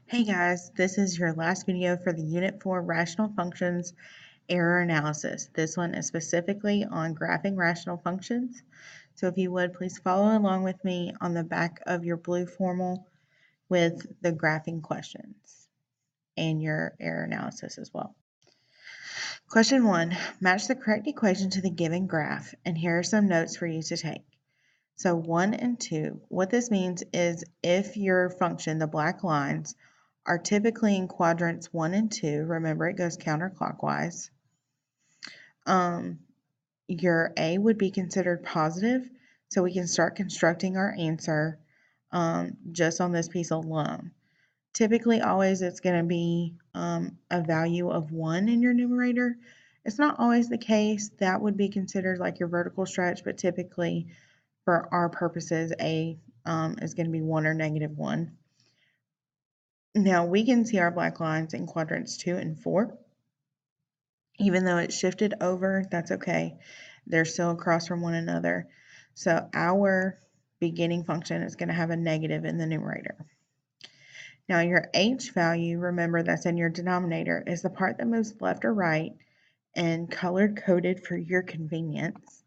Hey guys, this is your last video for the Unit 4 Rational Functions Error Analysis. This one is specifically on graphing rational functions. So if you would, please follow along with me on the back of your blue formal with the graphing questions and your error analysis as well. Question 1, match the correct equation to the given graph, and here are some notes for you to take. So 1 and 2, what this means is if your function, the black lines, are typically in quadrants 1 and 2, remember it goes counterclockwise, your A would be considered positive, so we can start constructing our answer just on this piece alone. Typically, always it's going to be a value of 1 in your numerator. It's not always the case. That would be considered like your vertical stretch, but typically for our purposes, A is going to be 1 or negative 1. Now we can see our black lines in quadrants 2 and 4. Even though it's shifted over, that's okay. They're still across from one another. So our beginning function is going to have a negative in the numerator. Now your h value, remember that's in your denominator, is the part that moves left or right and color coded for your convenience,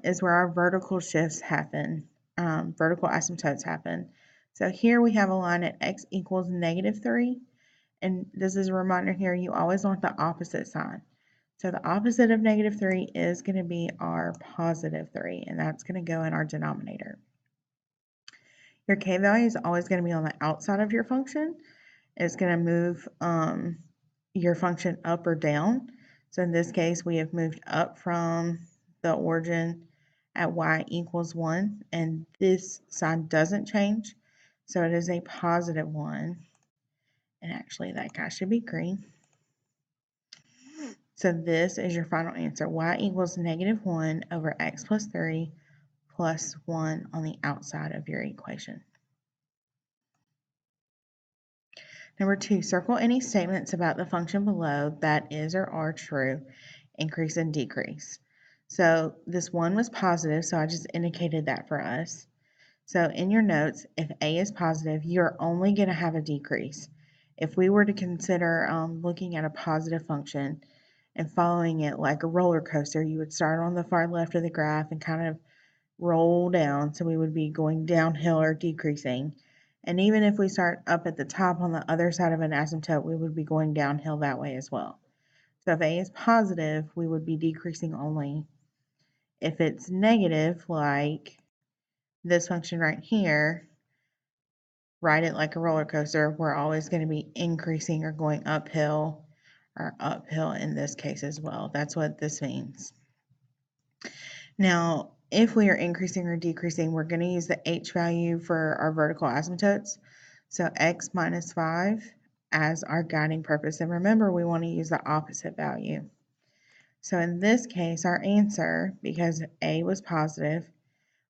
is where our vertical shifts happen, vertical asymptotes happen. So here we have a line at x equals negative 3. And this is a reminder here, you always want the opposite sign. So the opposite of negative 3 is going to be our positive 3, and that's going to go in our denominator. Your k value is always going to be on the outside of your function. It's going to move your function up or down. So in this case, we have moved up from the origin at y equals 1, and this sign doesn't change. So it is a positive 1. And actually, that guy should be green. So this is your final answer. Y equals negative 1 over x plus 3 plus 1 on the outside of your equation. Number 2, circle any statements about the function below that is or are true, increase and decrease. So this one was positive, so I just indicated that for us. So in your notes, if A is positive, you're only going to have a decrease. If we were to consider looking at a positive function and following it like a roller coaster, you would start on the far left of the graph and kind of roll down. So we would be going downhill or decreasing. And even if we start up at the top on the other side of an asymptote, we would be going downhill that way as well. So if A is positive, we would be decreasing only. If it's negative, like this function right here, ride it like a roller coaster, we're always going to be increasing or going uphill, or uphill in this case as well. That's what this means. Now, if we are increasing or decreasing, we're going to use the h value for our vertical asymptotes. So x minus 5 as our guiding purpose. And remember, we want to use the opposite value. So in this case, our answer, because A was positive,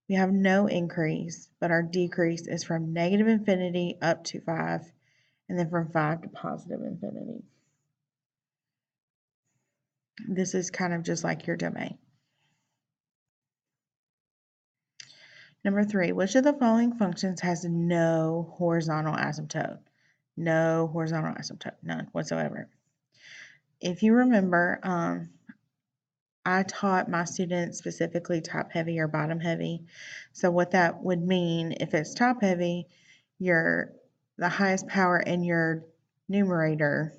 we have no increase, but our decrease is from negative infinity up to 5, and then from 5 to positive infinity. This is kind of just like your domain. Number 3, which of the following functions has no horizontal asymptote? No horizontal asymptote, none whatsoever. If you remember, I taught my students specifically top heavy or bottom heavy. So what that would mean, if it's top heavy, the highest power in your numerator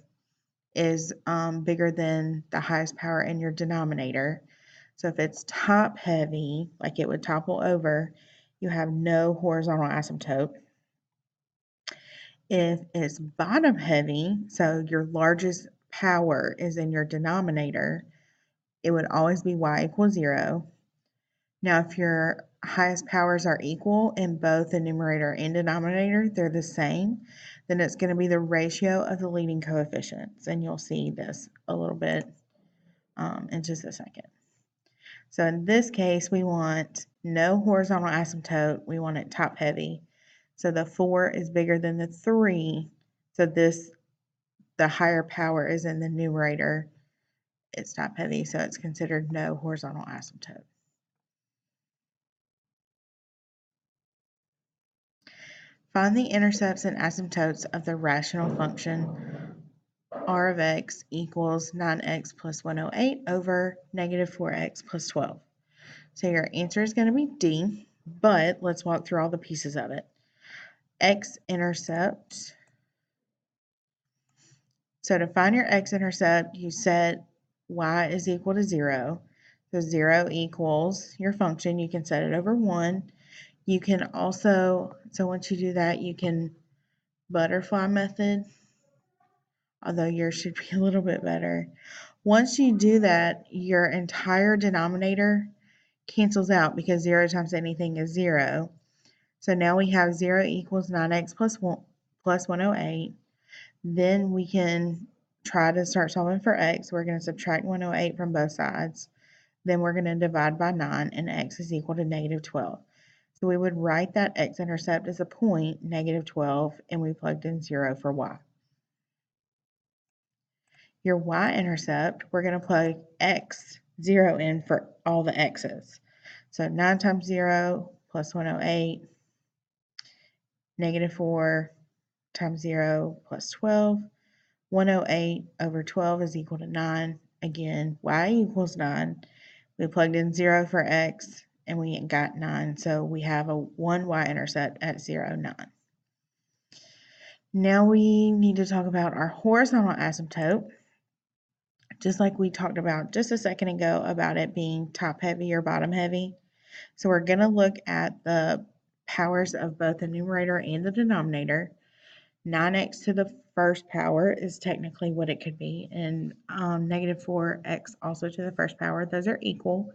is bigger than the highest power in your denominator. So if it's top heavy, like it would topple over, you have no horizontal asymptote. If it's bottom heavy, so your largest power is in your denominator, it would always be y equals 0. Now, if your highest powers are equal in both the numerator and denominator, they're the same, then it's going to be the ratio of the leading coefficients. And you'll see this a little bit in just a second. So in this case, we want no horizontal asymptote. We want it top heavy. So the 4 is bigger than the 3. So the higher power is in the numerator. It's top heavy, so it's considered no horizontal asymptote. Find the intercepts and asymptotes of the rational function r of x equals 9x plus 108 over negative 4x plus 12. So your answer is going to be D, but let's walk through all the pieces of it. X-intercept. So to find your x-intercept, you set y is equal to 0. So 0 equals your function. You can set it over 1. You can also, so once you do that, you can butterfly method, although yours should be a little bit better. Once you do that, your entire denominator cancels out because 0 times anything is 0. So now we have 0 equals 9x plus 108. Then we can try to start solving for x. We're going to subtract 108 from both sides. Then we're going to divide by 9, and x is equal to negative 12. So we would write that x-intercept as a point, negative 12, and we plugged in 0 for y. Your y-intercept, we're going to plug x, 0 in for all the x's. So 9 times 0 plus 108, negative 4 times 0 plus 12. 108 over 12 is equal to 9. Again, y equals 9. We plugged in 0 for x, and we got 9. So we have a 1 y-intercept at 0, 9. Now we need to talk about our horizontal asymptote. Just like we talked about just a second ago about it being top heavy or bottom heavy. So we're going to look at the powers of both the numerator and the denominator. 9x to the first power is technically what it could be, and negative 4x also to the first power. Those are equal.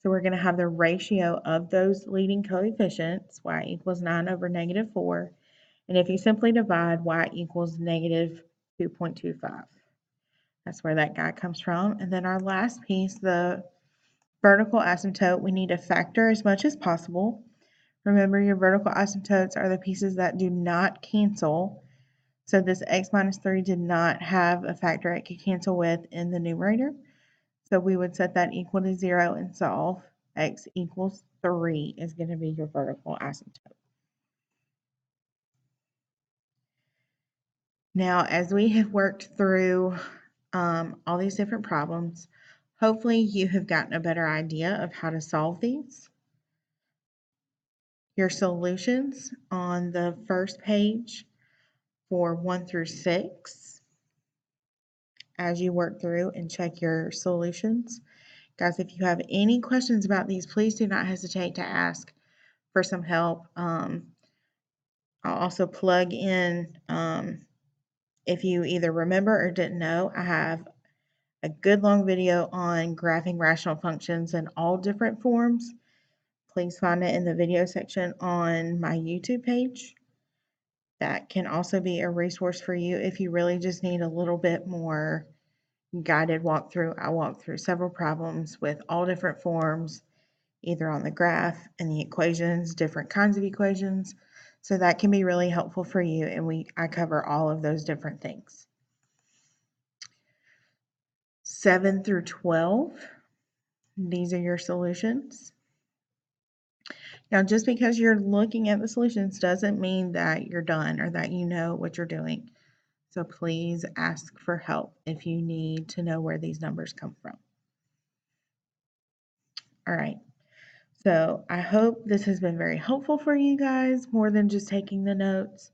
So we're going to have the ratio of those leading coefficients, y equals 9 over negative 4. And if you simply divide, y equals negative 2.25. That's where that guy comes from. And then our last piece, the vertical asymptote, we need to factor as much as possible. Remember, your vertical asymptotes are the pieces that do not cancel. So this x minus 3 did not have a factor it could cancel with in the numerator. So we would set that equal to 0 and solve. X equals 3 is going to be your vertical asymptote. Now, as we have worked through all these different problems, hopefully you have gotten a better idea of how to solve these. Your solutions on the first page for 1 through 6 as you work through and check your solutions. Guys, if you have any questions about these, please do not hesitate to ask for some help. I'll also plug in, if you either remember or didn't know, I have a good long video on graphing rational functions in all different forms. Please find it in the video section on my YouTube page. That can also be a resource for you if you really just need a little bit more guided walkthrough. I walk through several problems with all different forms, either on the graph and the equations, different kinds of equations. So that can be really helpful for you, and I cover all of those different things. 7 through 12, these are your solutions. Now, just because you're looking at the solutions doesn't mean that you're done or that you know what you're doing. So please ask for help if you need to know where these numbers come from. All right. So I hope this has been very helpful for you guys, more than just taking the notes.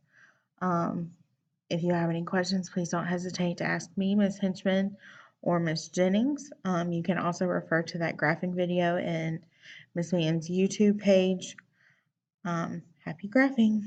If you have any questions, please don't hesitate to ask me, Ms. Hinchman, or Ms. Jennings. You can also refer to that graphing video in Ms. Mann's YouTube page. Happy graphing.